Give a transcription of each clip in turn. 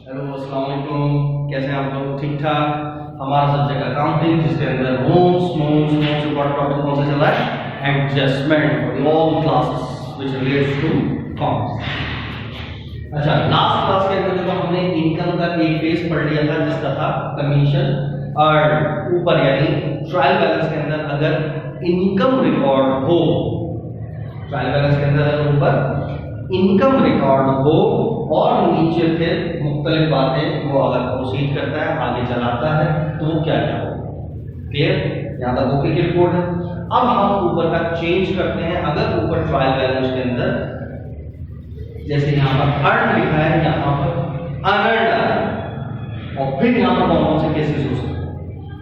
Hello अस्सलाम वालेकुम, कैसे हैं आप लोग? ठीक ठाक। हमारा सब्जेक्ट अकाउंटिंग, जिसके अंदर मोस्ट इम्पोर्टेंट टॉपिक कौन सा चल रहा है? Adjustment for all classes which relates to commerce. अच्छा, लास्ट क्लास के अंदर जो हमने इनकम का एक फेज पढ़ लिया था, जिसका था कमीशन और ऊपर यानी ट्रायल बैलेंस के अंदर अगर इनकम रिकॉर्ड हो, ट्रायल बैलेंस के अंदर अगर ऊपर इनकम रिकॉर्ड हो और नीचे फिर मुख्तलिफ बातें वो अगर प्रोसीड करता है, आगे चलाता है, तो वो क्या क्या हो। क्लियर? यहाँ तक ओके की रिपोर्ट है। अब हम ऊपर का चेंज करते हैं। अगर ऊपर ट्रायल बैलेंस के अंदर जैसे यहाँ पर अर्न लिखा है, यहाँ पर अनअर्न, और फिर यहाँ पर कौन कौन से केसेस हो सकते हैं।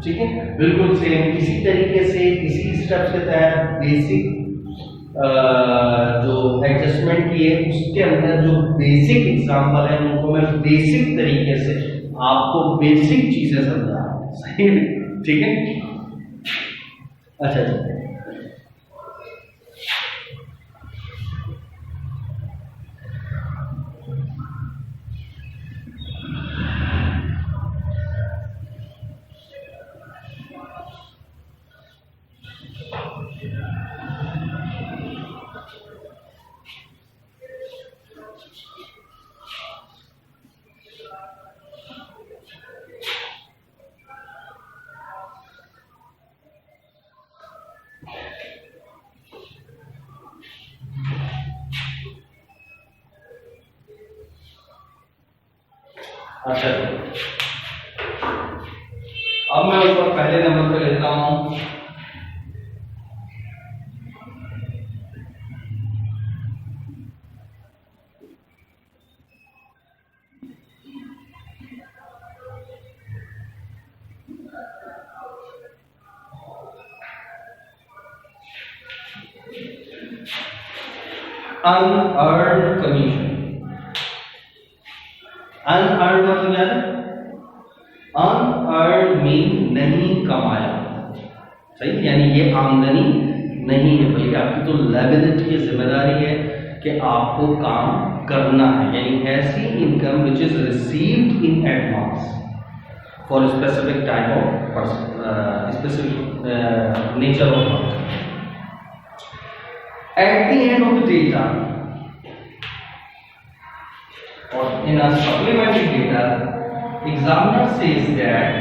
ठीक है, बिल्कुल सेम इसी तरीके से इसी स्टेप्स के तहत बेसिक जो एडजस्टमेंट की है उसके अंदर जो बेसिक एग्जांपल है उनको मैं बेसिक तरीके से आपको बेसिक चीजें समझा रहा हूं। सही है? ठीक है। अच्छा जी, अच्छा अब मैं ऊपर पहले नंबर पे लेता हूं अनअर्न्ड कमीशन। अनअर्न्ड मतलब क्या है? अनअर्न्ड मीन नहीं कमाया। सही, यानी ये आमदनी नहीं है, बल्कि आपकी तो लायबिलिटी है, जिम्मेदारी है कि आपको काम करना है। यानी ऐसी income which is received in advance for specific type of specific nature of work at the end of the data, or in a supplementary data, examiner says that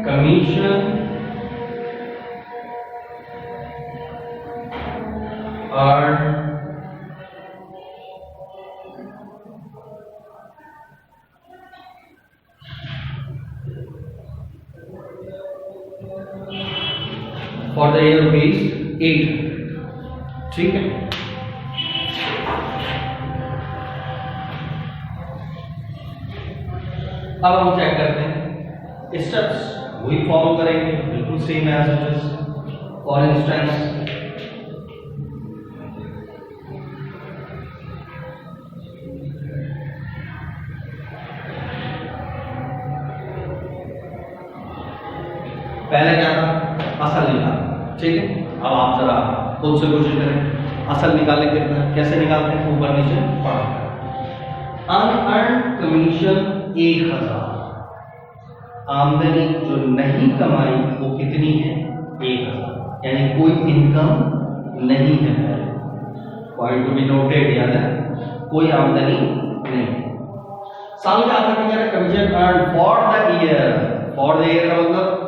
commission earned for the year rupees 800। ठीक है। अब हम check करते हैं, steps वही follow करेंगे, बिल्कुल same as it is. For instance पहले क्या था? असल निकाल। ठीक है, अब आप जरा खुद से कोशिश करें, असल निकालें कितना, कैसे निकालते हैं? ऊपर नीचे पढ़ा। अनअर्न्ड कमीशन 1000, आमदनी जो नहीं कमाई वो कितनी है? 1000, यानी कोई इनकम नहीं है। पॉइंट टू बी नोटेड, याद है, कोई आमदनी नहीं। साल का आमदनी क्या है? Commission earn for the year. For the year का मतलब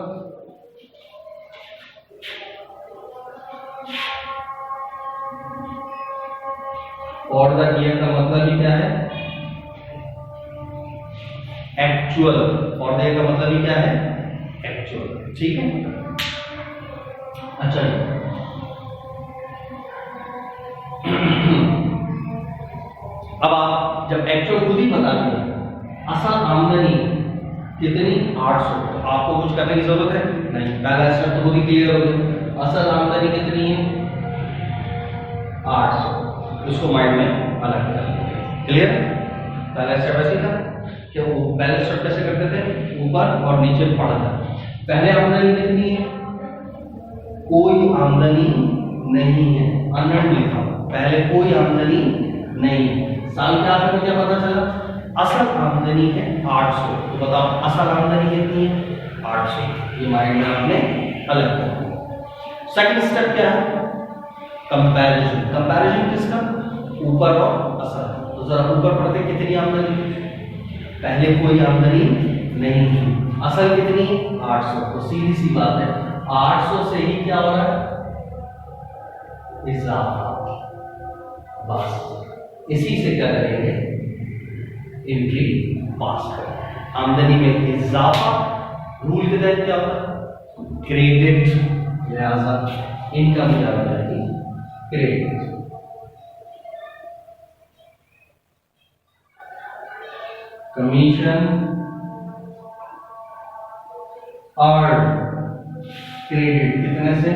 फॉर द ईयर का मतलब ही क्या है? एक्चुअल। फॉर द ईयर का मतलब ही क्या है? एक्चुअल। ठीक है। अच्छा, अब आप जब एक्चुअल खुद ही बता दिया, असल आमदनी कितनी? 800, तो आपको कुछ करने की जरूरत है नहीं, बैलेंस शीट तो खुद ही क्लियर हो गई। असल आमदनी कितनी है? 800। इसको माइंड में अलग कर लीजिए। क्लियर? बैलेंस शीट ऐसी था कि वो बैलेंस शीट कैसे करते थे? ऊपर और नीचे पढ़ा था। पहले आमदनी कितनी है? कोई आमदनी नहीं है, अनर्न लिखा हुआ, पहले कोई आमदनी नहीं है। साल के आखिर में क्या पता चला, असल आमदनी है 800। तो बताओ असल आमदनी कितनी है, 800। ये माइंड में आपने अलग कर दिया। सेकंड स्टेप क्या है, कंपैरिजन। कंपैरिजन किसका, ऊपर और असल। तो जरा ऊपर पढ़ते कितनी आमदनी, पहले कोई आमदनी नहीं थी, असल कितनी 800। तो सीधी सी बात है 800 से ही क्या हो रहा है, इजाफा। बस इसी से क्या करेंगे, एंट्री पास करें। आमदनी में इजाफा रूल के तहत क्या होता है, क्रेडिट, लिहाजा इनकम क्या हो जाएगी, क्रेडिट। कमीशन और क्रेडिट कितने से,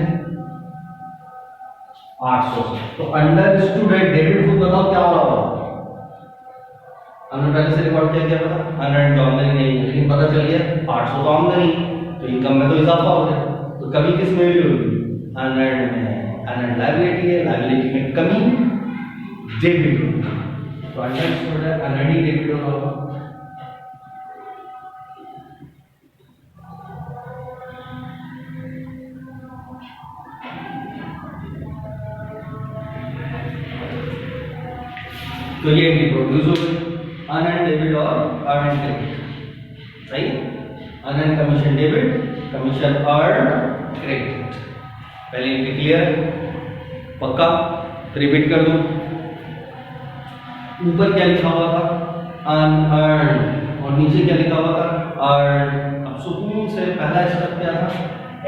800 से। तो अंडर स्टूडेंट डेबिट खुद बताओ क्या हो रहा होगा, हमने पहले से रिकॉर्ड किया, क्या पता अनर्न तो आमदनी नहीं, लेकिन पता चल गया 800 तो आमदनी, तो इनकम में तो इजाफा हो गया। तो कमी किस में भी होगी, अनर्न में। अनर्न लायबिलिटी है, लायबिलिटी में कमी डेबिट होगा। तो अंडर स्टूडेंट अनर्न ही डेबिट होगा। तो ये प्रोड्यूस हो गई अनअर्न्ड डेबिट और अर्न्ड क्रेडिट, सही। Unearned commission debit, commission earned credit. पहले इनके क्लियर, पक्का, रिपीट कर दूं। ऊपर क्या लिखा हुआ था, अनअर्न्ड, और नीचे क्या लिखा हुआ था, अर्न्ड। अब सुकून से पहला स्टेप क्या था,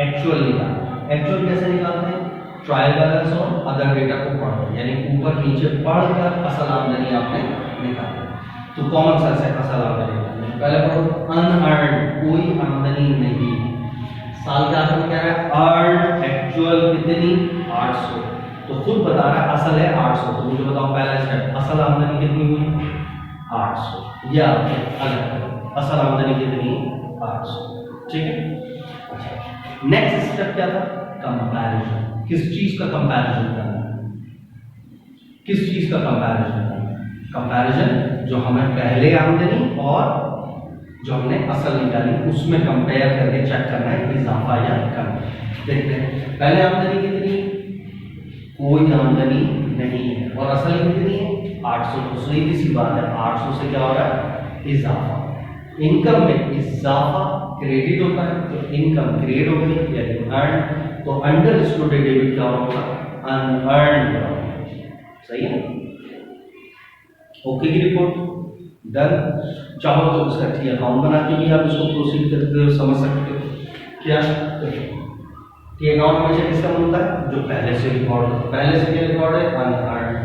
एक्चुअल निकालना। एक्चुअल कैसे निकालते हैं, ट्रायल बैलेंस और अदर डेटा को पढ़कर, यानी ऊपर नीचे पढ़कर असल आमदनी आपने निकाली। तो कॉमन सेंस है, असल आमदनी पहले पढ़ो, अनअर्न्ड कोई आमदनी नहीं। साल के आखिर में क्या है, अर्न, एक्चुअल कितनी 800। तो खुद बता रहा है असल है 800। तो मुझे बताओ पहला स्टेप, असल आमदनी कितनी हुई 800, या अलग असल आमदनी कितनी 800, ठीक है। अच्छा, नेक्स्ट स्टेप क्या था, कंपैरिजन। किस चीज का कंपैरिजन करना है, किस चीज का कंपैरिजन करना है, कंपैरिजन जो हमें पहले आमदनी और जो हमने असल निकाली उसमें कंपेयर करके चेक करना है इजाफा या कम। देखते हैं पहले आमदनी कितनी, कोई आमदनी नहीं है, और असल कितनी है 800। तो सीधी सी बात है 800 से क्या हो रहा है, इजाफा। इनकम में इजाफा क्रेडिट होता है, तो इनकम क्रिएट हो गई यानी अर्न। तो अंडर स्टूडेंट डेबिट क्या होगा, अनअर्न्ड, सही है। ओके की रिपोर्ट डन। चाहो तो उसका टी अकाउंट बना के भी आप इसको प्रोसीड करते हो, समझ सकते हो क्या। टी अकाउंट हमेशा किसका बनता है, जो पहले से रिकॉर्ड, पहले से क्या रिकॉर्ड है, अनअर्न्ड।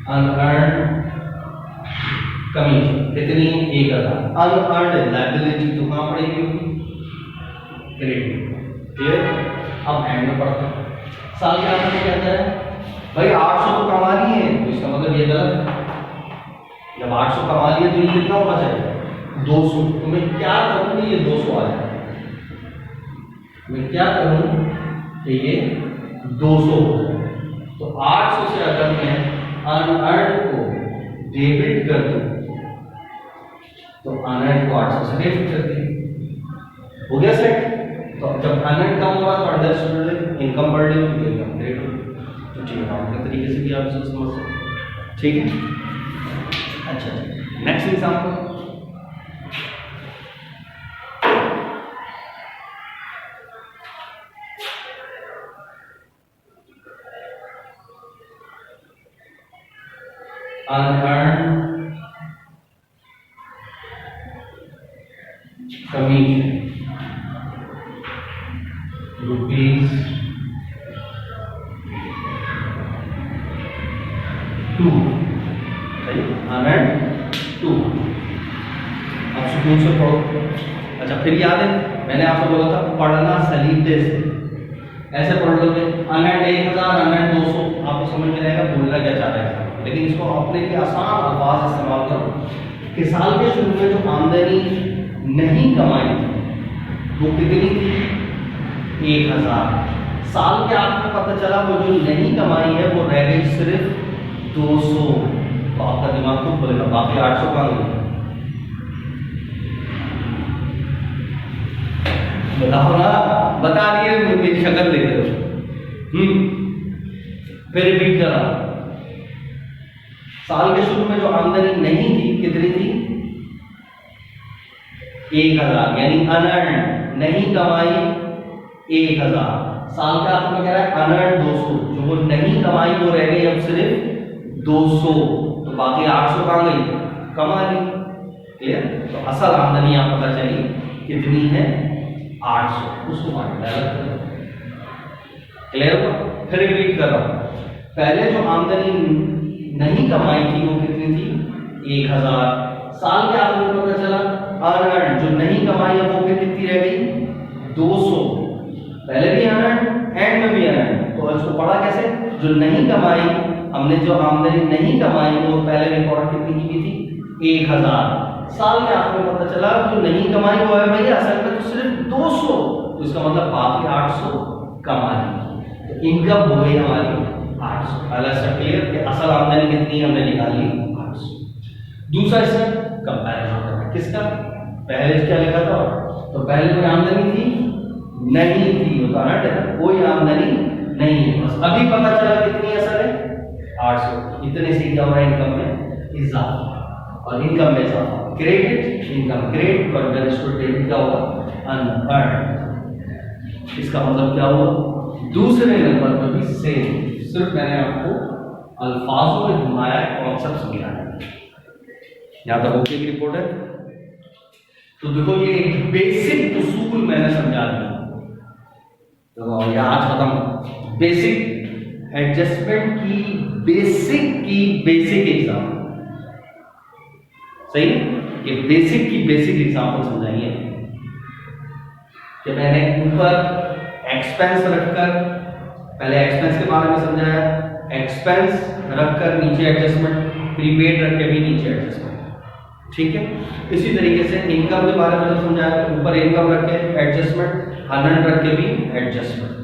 अनअर्न्ड कमीशन कितनी, 1000। अनअर्न्ड लायबिलिटी तो कहां पड़ेगी, क्रेडिट, क्लियर। अब एंड में पढ़ते हैं, साल के आखिर में कहता है भाई 800 तो कमा लिए हैं, तो इसका मतलब ये गलत है। जब 800 कमा लिए तो ये कितना होना चाहिए, 200। तो मैं क्या करूँ कि ये 200 आ जाए, मैं क्या करूँ कि ये 200 हो जाए। तो 800 से अगर मैं अनअर्न्ड को डेबिट कर दूं, तो अनअर्न्ड को 800 से डेबिट कर दिए, हो गया सेट। तो जब अनअर्न्ड कम होगा तो अंडर स्टूडेंट इनकम बढ़ रही होगी, इनकम क्रिएट होगी। तो ठीक है, के तरीके से भी आप इसको समझ सकते हैं, ठीक है। अच्छा, next example, unearned commission rupees 2, सही, unearned 2। अब सुकून से पढ़ो। अच्छा, फिर याद है मैंने आपको बोला था पढ़ना सलीके से, ऐसे पढ़ लोगे अनअर्न्ड 1000, अनअर्न्ड 200, आपको समझ में आएगा बोलना क्या चाह रहा है। लेकिन इसको अपने लिए आसान अल्फाज इस्तेमाल करो कि साल के शुरू में जो आमदनी नहीं कमाई थी वो कितनी थी? 1000। साल के आखिर में पता चला वो जो नहीं कमाई है वो रह गई सिर्फ 200। तो आपका दिमाग खूब बोलेगा बाकी 800 कहाँ गए? बताओ ना, बता दिए, मेरी शक्ल देख रहे हो। फिर रिपीट करा। साल के शुरू में जो आमदनी नहीं थी कितनी थी? 1000, यानी अनअर्न, नहीं कमाई 1000। साल के आखिर में कह रहा है अनअर्न 200, जो वो नहीं कमाई वो रह गई अब सिर्फ 200। तो बाकी 800 कहाँ गई? कमा ली। क्लियर? तो असल आमदनी आप पता चली कितनी है? 800। उसको मल्टीप्लाई करो। क्लियर हुआ? फिर रिपीट कर रहा हूं। पहले जो आमदनी नहीं कमाई थी वो कितनी थी? 1000। साल के आखिर में पता चला अनअर्न, जो नहीं कमाई है वो कितनी रह गई? 200। पहले भी अनअर्न, एंड में भी अनअर्न। तो इसको पढ़ा कैसे? जो नहीं कमाई, हमने जो आमदनी नहीं कमाई वो पहले रिकॉर्ड कितनी की थी? 1000। साल के आखिर में पता चला जो नहीं कमाई वो है भैया असल में तो सिर्फ 200। तो इसका मतलब बाकी 800 कमा ली। तो इनकम हो गई हमारी 800। पहला स्टेप क्लियर कि असल आमदनी कितनी हमने निकाली? 800। दूसरा स्टेप कंपैरिजन करना। किसका? पहले क्या लिखा था? तो पहले कोई आमदनी थी नहीं थी, होता ना, कोई आमदनी नहीं है। बस अभी पता चला कितनी असल है? 800। इतने से क्या हो रहा है? इनकम में इजाफा। और इनकम में इजाफा क्रेडिट, इनकम क्रेडिट, और डेबिट क्या होगा? अनअर्न्ड। इसका मतलब क्या हुआ? दूसरे नंबर पर भी सेम, सिर्फ मैंने आपको अल्फाजों में घुमाया, कॉन्सेप्ट समझाया। यहां तक ओके की रिपोर्ट है? तो देखो ये एक बेसिक उसूल मैंने समझा दिया। तो ये आज खत्म। बेसिक एडजस्टमेंट की बेसिक एग्जाम, सही? ये बेसिक की बेसिक एग्जाम्पल समझाइए कि मैंने ऊपर एक्सपेंस रखकर, पहले एक्सपेंस के बारे में समझाया, एक्सपेंस रखकर नीचे एडजस्टमेंट, प्रीपेड रख के भी नीचे एडजस्टमेंट, ठीक है? इसी तरीके से इनकम के बारे में जब समझाया, ऊपर इनकम रख के एडजस्टमेंट, अनअर्न्ड रख के भी एडजस्टमेंट।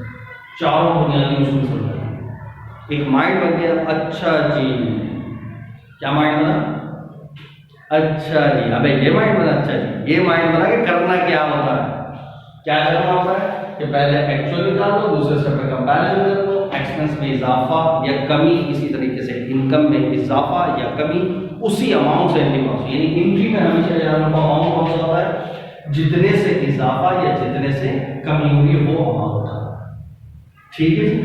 चारों बुनियादी उसूल समझाया। एक माइंड बन गया। अच्छा जी, क्या माइंड बना? अच्छा जी, अबे ये माइंड बना। अच्छा जी, ये माइंड बना कि करना क्या होता है, क्या करना होता है कि पहले एक्चुअल निकाल दो, दूसरे स्टेप में कंपैरिजन कर दो, एक्सपेंस में इजाफा या कमी, इसी तरीके से इनकम में इजाफा या कमी उसी अमाउंट से एंट्री पास, यानी एंट्री में हमेशा याद रखो अमाउंट कौन सा होता है? जितने से इजाफा या जितने से कमी होगी वो अमाउंट होता है। ठीक है जी?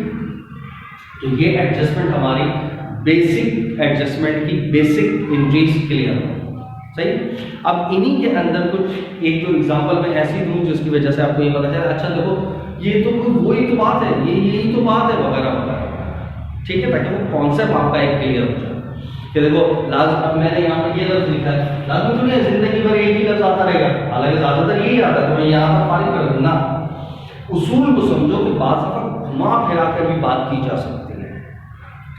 तो ये एडजस्टमेंट हमारी बेसिक एडजस्टमेंट की बेसिक एंट्रीज क्लियर हो, सही? अब इन्हीं के अंदर कुछ एक दो एग्जांपल में ऐसी दूं जिसकी वजह से आपको ये पता चले, अच्छा देखो ये तो वही तो बात है, ये यही तो बात है वगैरह वगैरह, ठीक है? ताकि वो कॉन्सेप्ट आपका एक क्लियर हो जाए कि देखो अब मैंने यहाँ पे ये लफ्ज लिखा है, लाजमी तो नहीं है जिंदगी भर एक ही लफ्ज आता रहेगा, हालांकि ज्यादातर यही आता है, तो मैं यहाँ पर फारिग कर दूंगा। उसूल को समझो कि बात घुमा फिरा कर भी बात की जा सकती है,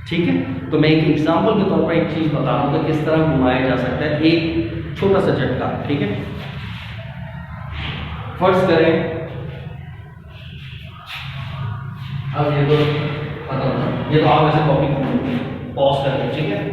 ठीक है? तो मैं एक एग्जाम्पल के तौर पर एक चीज बता दूंगा किस तरह घुमाया जा सकता है, एक छोटा सा झटका, ठीक है? फर्ज करें अब ये तो ये तो आप ऐसे कॉपी पॉज करके, ठीक है?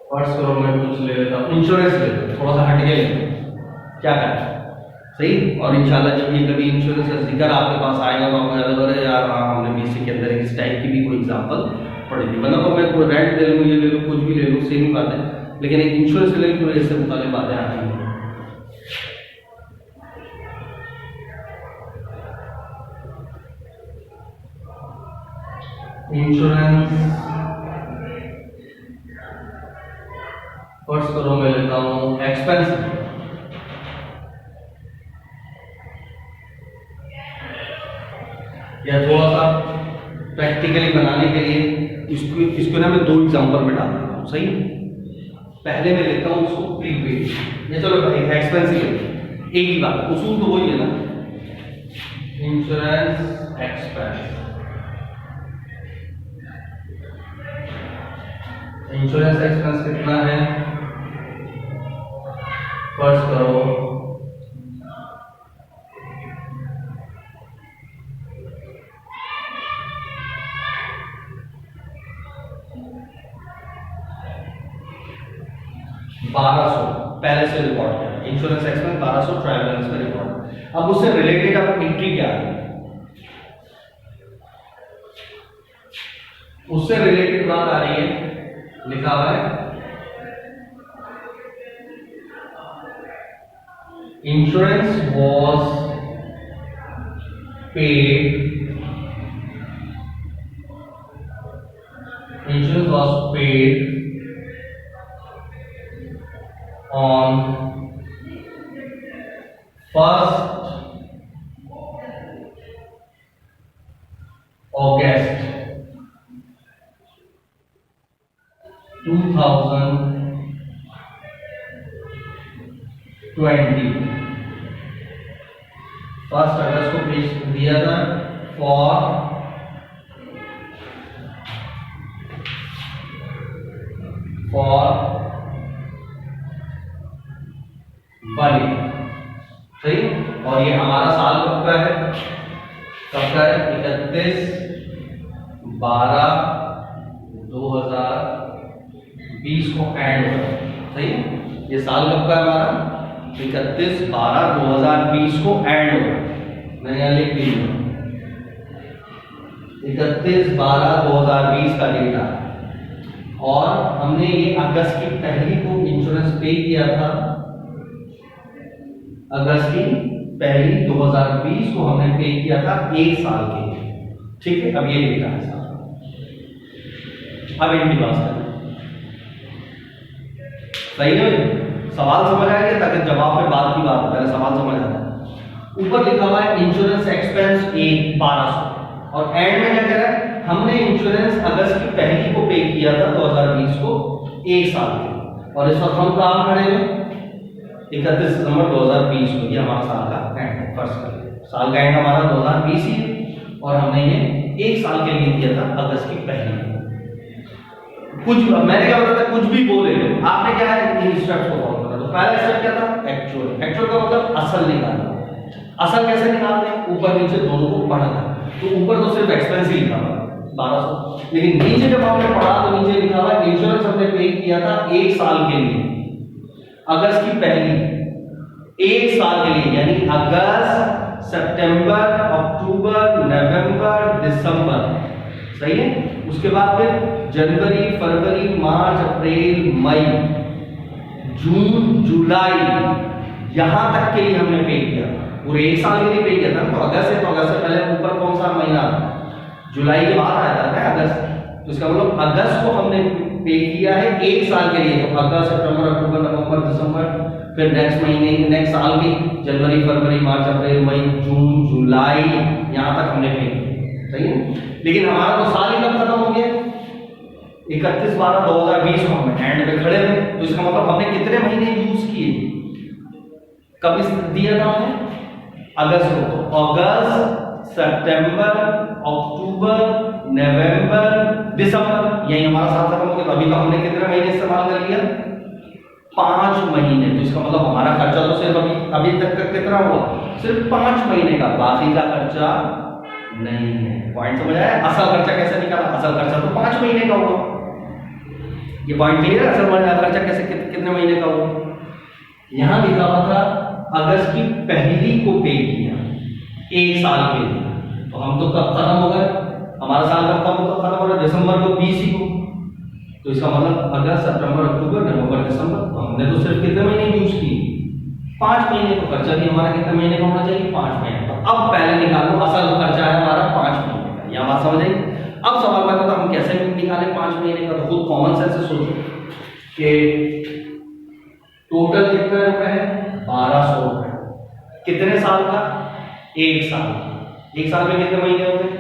फर्स्ट करो मैं कुछ ले लेता हूँ, इंश्योरेंस ले लेता हूँ, थोड़ा सा हट गया, क्या करें, सही? और इंशाल्लाह जब ये कभी इंश्योरेंस का जिक्र आपके पास आएगा तो आपको याद होगा यार हाँ हमने बीसी के अंदर इस टाइप की भी कोई एग्जांपल पढ़ी थी, वरना तो मैं कोई रेंट ले लूँ, ये ले लूँ, कुछ भी ले लूँ, सेम ही बात है, लेकिन एक इंश्योरेंस ले लूँ तो इससे मुताबिक बातें आती हैं। इंश्योरेंस फर्स्ट करो मैं लेता हूं एक्सपेंस। या थोड़ा सा प्रैक्टिकली बनाने के लिए इसको ना मैं दो एग्जांपल में डाल देता हूं, सही है। पहले मैं लेता हूं उसको प्रीपेड, या चलो एक्सपेंस ही लेते, एक ही बात, उसूल तो वही है ना। इंश्योरेंस एक्सपेंस, इंश्योरेंस एक्सपेंस कितना है, फर्स्ट करो 1200 पहले से रिकॉर्ड किया, इंश्योरेंस एक्सपेंस 1200 ट्रायल बैलेंस का रिकॉर्ड। अब उससे रिलेटेड अब एंट्री क्या है, उससे रिलेटेड बात आ रही है, लिखा हुआ है insurance was paid, insurance was paid on 1st August 2020। 1 अगस्त को पेश दिया था फॉर बने, सही। और ये हमारा साल कब का है, 31/12/2020 को एंड होगा, सही। ये साल कब का है हमारा, 31/12/2020 को एंड होगा। मैंने यहाँ लिख दी 31/12/2020 का डेटा, और हमने ये अगस्त की पहली को इंश्योरेंस पे किया था, अगस्त की पहली 2020 को हमने पे किया था 1 साल के लिए, ठीक है। अब ये डेटा है साहब, अब इनकी बात करें, सही है। सवाल समझ आया क्या, ताकि जवाब पे बाद की बात है, पहले सवाल समझ आता है। ऊपर लिखा हुआ है इंश्योरेंस एक्सपेंस 1200, और एंड में क्या कह रहा है, हमने इंश्योरेंस अगस्त की पहली को पे किया था 2020 को 1 साल के, और इस वक्त हम कहां खड़े हैं, 31 दिसंबर 2020 को, ये हमारा साल का एंड है। फर्स्ट साल का एंड हमारा 2020 ही है, और हमने ये 1 साल के लिए दिया था अगस्त की पहली। कुछ मैंने क्या बोला था, कुछ भी बोले आपने क्या है, इन स्टेप्स को फॉलो करना। तो पहला स्टेप क्या था, एक्चुअल। एक्चुअल का मतलब असल निकालना। असल कैसे निकालते हैं, ऊपर नीचे दोनों को पढ़ना। तो ऊपर तो सिर्फ एक्सपेंस ही लिखा हुआ 1200, लेकिन नीचे जब हमने पढ़ा तो नीचे लिखा हुआ है इंश्योरेंस हमने पे किया था 1 साल के लिए, अगस्त की पहली 1 साल के लिए, यानी अगस्त, सितंबर, अक्टूबर, नवंबर, दिसंबर, सही है। उसके बाद फिर जनवरी, फरवरी, मार्च, अप्रैल, मई, जून, जुलाई, यहां तक के लिए हमने पे किया, पूरे 1 साल के लिए पे किया था। तो अगस्त है, तो अगस्त से पहले ऊपर कौन सा महीना, जुलाई के बाद आया था अगस्त, तो इसका मतलब अगस्त को हमने पे किया है 1 साल के लिए। तो अगस्त, सितंबर, अक्टूबर, नवंबर, दिसंबर, फिर नेक्स्ट महीने, नेक्स्ट साल की जनवरी, फरवरी, मार्च, अप्रैल, मई, जून, जुलाई, यहां तक हमने पे किया, सही है। लेकिन हमारा तो साल ही कब खत्म हो गया, 31/12/2020 को हम एंड पे खड़े हुए, तो इसका मतलब हमने कितने महीने यूज किए, कब इस दिया था हमने, अगस्त को। तो अगस्त, सितंबर, अक्टूबर, नवंबर, दिसंबर, यही हमारा साल खत्म हो गया। तो अभी तो हमने कितने महीने इस्तेमाल कर लिया, 5 महीने। तो इसका मतलब हमारा खर्चा तो सिर्फ अभी तक का कितना हुआ, सिर्फ 5 महीने का, बाकी का खर्चा नहीं है। पॉइंट समझ आया, असल खर्चा कैसे निकाला, असल खर्चा तो 5 महीने का हुआ, ये पॉइंट क्लियर है। असल खर्चा कैसे कितने महीने का हुआ, यहां लिखा हुआ था अगस्त की पहली को पे किया 1 साल के लिए। तो हम तो कब खत्म हो गए, हमारा साल कब खत्म हो रहा है, दिसंबर को 20 ही को। तो इसका मतलब अगस्त, सितंबर, अक्टूबर, नवंबर, दिसंबर, तो हमने तो सिर्फ कितने महीने यूज किए, 5 महीने। तो खर्चा भी हमारा कितने महीने का होना चाहिए, 5 महीने। तो अब पहले निकालो, असल खर्चा है हमारा 5 महीने का, यह बात समझ आई। अब सवाल मैं कहता हम कैसे निकालें 5 महीने का, तो खुद कॉमन सेंस से सोचो कि टोटल कितना रुपए है 1200 रुपए, कितने साल का 1 साल, 1 साल में कितने महीने होते हैं,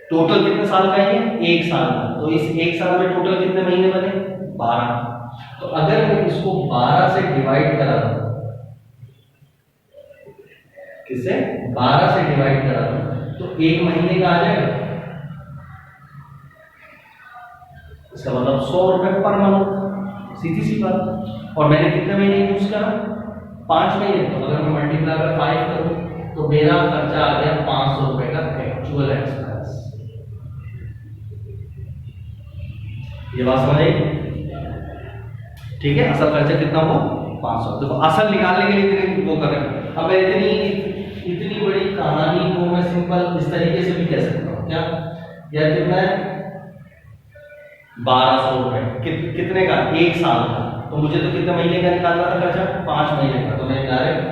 टोटल कितने साल का है 1 साल का, तो इस 1 साल में टोटल कितने महीने बने 12। तो अगर मैं इसको 12 से डिवाइड करा दूं, किससे 12 से डिवाइड करा दूं, तो 1 महीने का आ जाएगा, इसका मतलब 100 रुपए पर मंथ, सीधी सी बात। और मैंने कितने महीने यूज करा 5 महीने, तो अगर मैं मल्टीप्लाई बाय 5 करूं तो मेरा खर्चा आ गया 500 रुपए का एक्चुअल एक्सपेंस। ये बात समझ आई, ठीक है। असल खर्चा कितना हो 500। देखो असल निकालने के लिए इतनी वो कर रहे हैं। अब इतनी बड़ी कहानी को मैं सिंपल इस तरीके से भी कह सकता हूँ, क्या यार कितना है 1200 रुपए, कितने का 1 साल का, तो मुझे तो कितने महीने का निकालना था खर्चा 5 महीने का, तो मैं डायरेक्ट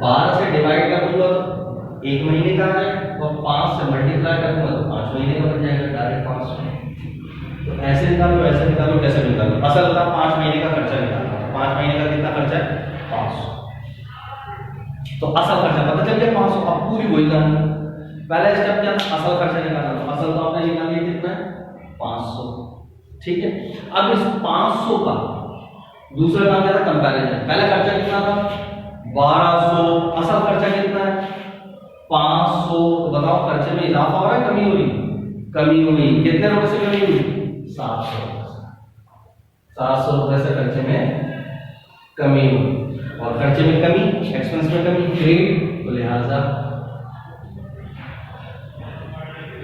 12 से डिवाइड कर दूंगा तो 1 महीने का आ जाएगा, और 5 से मल्टीप्लाई कर दूंगा तो 5 महीने का बन जाएगा डायरेक्ट 500। तो ऐसे निकालो कैसे निकालो, असल था 5 महीने का खर्चा निकालना, 5 महीने का कितना खर्चा है 500, तो असल खर्चा पता चल गया 500। अब पूरी वही कहानी, पहला स्टेप क्या था असल खर्चा निकालना, तो असल तो आपने निकाल लिया कितना है 500, ठीक है। अब इस 500 का दूसरा नाम क्या था कंपैरिजन, पहला खर्चा कितना था 1200, असल खर्चा कितना है 500, तो बताओ खर्चे में इजाफा हो रहा है कमी हो रही, कमी हुई, कितने रुपए से कमी हुई 700 रुपए से खर्चे में कमी हुई, और खर्चे में कमी एक्सपेंस में कमी क्रेडिट, तो लिहाजा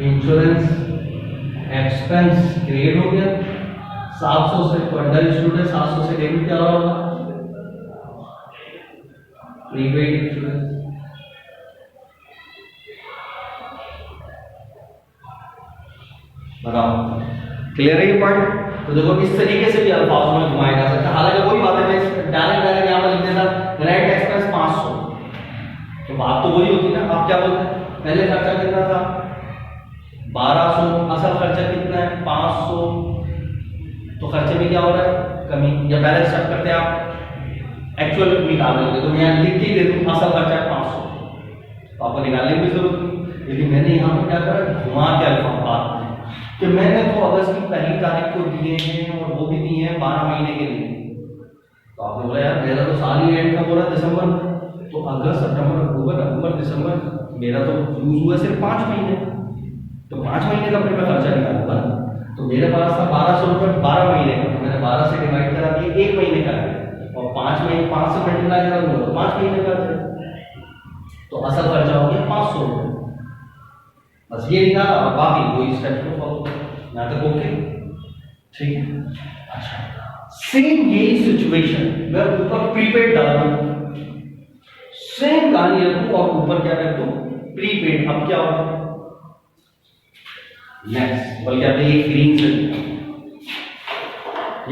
इंश्योरेंस एक्सपेंस क्रिएट हो गया 700 से, तो अंडर इंस्टीट्यूट है 700 से डेबिट क्या होगा प्रीपेड इंश्योरेंस। बताओ क्लियर है ये पॉइंट। तो देखो इस तरीके से भी अल्फाज में घुमाया जा सकता है, हालांकि वही बात है, मैं डायरेक्ट यहां पर लिख देता नेट एक्सपेंस 500, तो बात तो वही होती है ना। आप क्या बोलते हैं पहले खर्चा कितना था 1200, असल खर्चा कितना है 500, तो खर्चे में क्या हो रहा है कमी, या बैलेंस चेक करते हैं आप एक्चुअल निकाल लोगे, तो मैं यहाँ लिख के दे दूं असल खर्चा है 500, तो आपको निकालने की जरूरत नहीं। लेकिन मैंने यहाँ पर क्या करा घुमा के अल्फाज बात कि मैंने तो अगस्त की 1 तारीख को दिए हैं, और वो भी दिए हैं 12 महीने के लिए, तो आपने बोला यार मेरा तो साल ही एंड का बोला दिसंबर, तो अगस्त सितंबर अक्टूबर नवंबर दिसंबर मेरा तो यूज हुआ सिर्फ 5 महीने, तो 5 महीने का फिर मैं खर्चा निकालूंगा, तो मेरे पास था 1200 रुपये 12 महीने का, तो मैंने 12 से डिवाइड करा दिया 1 महीने का, और 5 महीने 5 से मल्टीप्लाई करा दूंगा तो 5 महीने का, तो असल खर्चा हो गया 500 रुपये। बस ये निकाला, और बाकी कोई स्टेप को फॉलो यहाँ तक ओके, ठीक। अच्छा सेम यही सिचुएशन मैं ऊपर प्रीपेड डाल दूं, सेम कहानी रखूं और ऊपर क्या रख दूं प्रीपेड। अब क्या होगा नेक्स्ट, बल्कि आपने ये ग्रीन से लिखा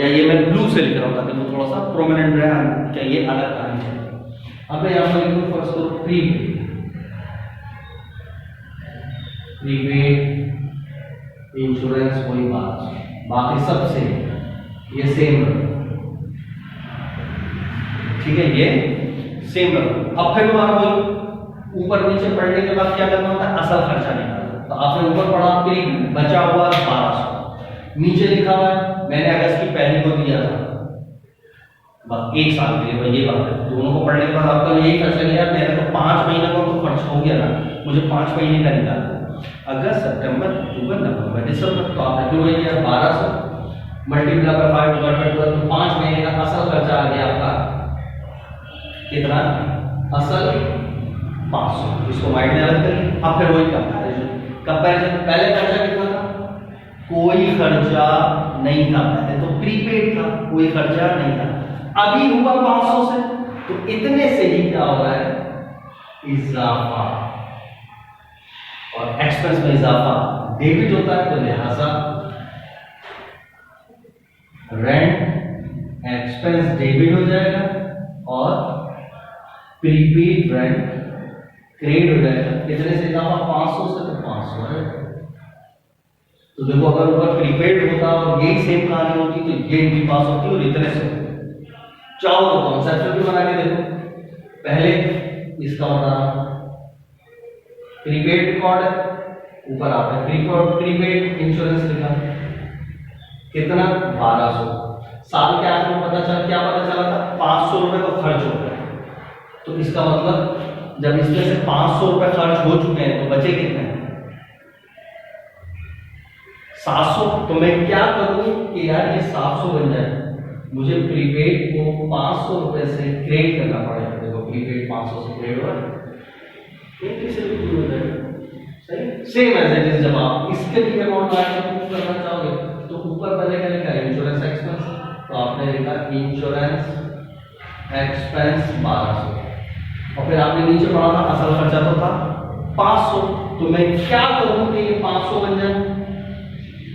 या ये मैं ब्लू से लिख रहा हूं ताकि वो थोड़ा सा प्रोमिनेंट रहे, क्या ये अलग कहानी है। अब मैं यहां पर लिखूं फर्स्ट तो प्रीपेड, प्रीपेड इंश्योरेंस वही बात, बाकी सब सेम, ये सेम रखो, ठीक है ये सेम रखो। अब फिर दोबारा बोलो ऊपर नीचे पढ़ने के बाद क्या करना होता है असल खर्चा निकालना, तो आपने ऊपर पढ़ा आपके बचा हुआ 1200, नीचे लिखा हुआ है मैंने अगस्त की 1 को दिया था बस 1 साल के लिए, भाई ये बात है दोनों को पढ़ने के बाद आपका यही खर्चा लिया, मेरे तो 5 महीने का तो खर्च हो गया ना, मुझे 5 महीने का निकालना अगस्त सितंबर अक्टूबर नवंबर दिसंबर, तो आपने जो वही किया 1200 मल्टीप्लाई बाय 5 डिवाइडेड बाय 2, 5 महीने का असल खर्चा आ गया आपका कितना असल 500, इसको माइंड में अलग करिए। अब फिर वही कंपैरिजन पहले खर्चा कितना था कोई खर्चा नहीं था, पहले तो प्रीपेड था कोई खर्चा नहीं था, अभी हुआ 500 से, तो इतने से ही क्या हो रहा है इजाफा, और एक्सपेंस में इजाफा डेबिट होता है, तो लिहाजा रेंट एक्सपेंस डेबिट हो जाएगा और प्रीपेड रेंट क्रेडिट हो जाएगा। कितने से इजाफा? 500 से, तो 500 है। तो देखो अगर ऊपर प्रीपेड होता और यही सेम कहानी होती तो ये इनकी पास होती और इतने से। चाहो तो कॉन्सेप्ट भी बना के देखो। पहले इसका बता प्रीपेड रिकॉर्ड है, ऊपर आपने प्रीपेड इंश्योरेंस लिखा, कितना? 1200। साल के आखिर में क्या पता चला था? 500 रुपए का खर्च हो गया। तो इसका मतलब जब इसमें से 500 रुपए खर्च हो चुके हैं तो बचे कितने? 700। तो मैं क्या करूं कि यार ये 700 बन जाए, मुझे प्रीपेड को 500 रुपए से क्रेडिट करना पड़ेगा। देखो प्रीपेड 500 से क्रेडिट हो जाएगा। सेम एज इट इज जब आप इसके लिए अमाउंट करना चाहोगे तो ऊपर पहले क्या लिखा है? Insurance expense. तो आपने लिखा इंश्योरेंस एक्सपेंस 1200 और फिर आपने नीचे पढ़ा था असल खर्चा तो था 500। तो मैं क्या करूं कि ये 500 बन जाए?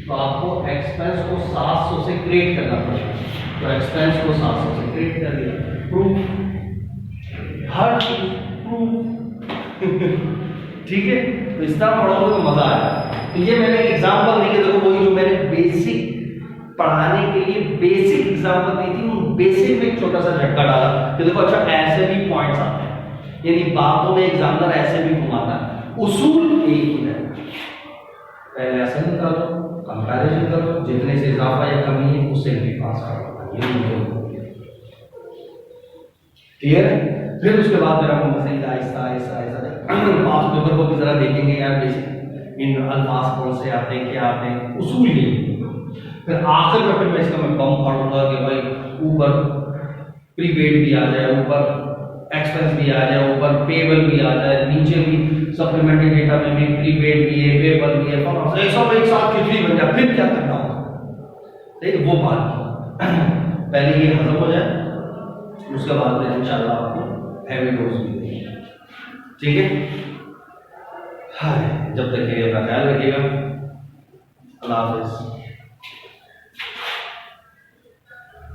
तो आपको एक्सपेंस को 700 से क्रेडिट करना पड़ेगा। तो एक्सपेंस को 700 से क्रेडिट कर दिया। प्रूफ, हर चीज प्रूफ। ठीक है, तो इस तरह पढ़ोगे तो मजा आएगा। तो ये मैंने एग्जांपल दी, देखो वही जो मैंने बेसिक पढ़ाने के लिए बेसिक एग्जांपल दी थी, उन बेसिक में एक छोटा सा झटका डाला कि देखो अच्छा ऐसे भी पॉइंट्स आते हैं, यानी बातों में एग्जामिनर ऐसे भी घुमाता है, उसूल एक ही है। पहले ऐसे निकालो, कंपैरिजन करो, जितने से इजाफा या कमी है उससे भी पास करो। क्लियर है? फिर उसके बाद मेरा मसला आहिस्ता आहिस्ता आहिस्ता पास पेपर को भी जरा देखेंगे यार बेसिक इन अल्फाज कौन से आते हैं, क्या आते हैं, उसूल ये। फिर आखिर में फिर मैं इसका मैं बम पढ़ूंगा कि भाई ऊपर प्रीपेड भी आ जाए, ऊपर एक्सपेंस भी आ जाए, ऊपर पेबल भी आ जाए, नीचे भी सप्लीमेंट्री डेटा में भी प्रीपेड भी है, पेबल भी है, सब एक साथ खिचड़ी बन जाए। फिर क्या करना होगा? ठीक है, वो बात पहले ये खत्म हो जाए, उसके बाद में इंशाल्लाह आपको हैवी डोज भी देंगे। ठीक है, हाँ, जब तक के लिए अपना ख्याल रखिएगा। अल्लाह हाफिज़।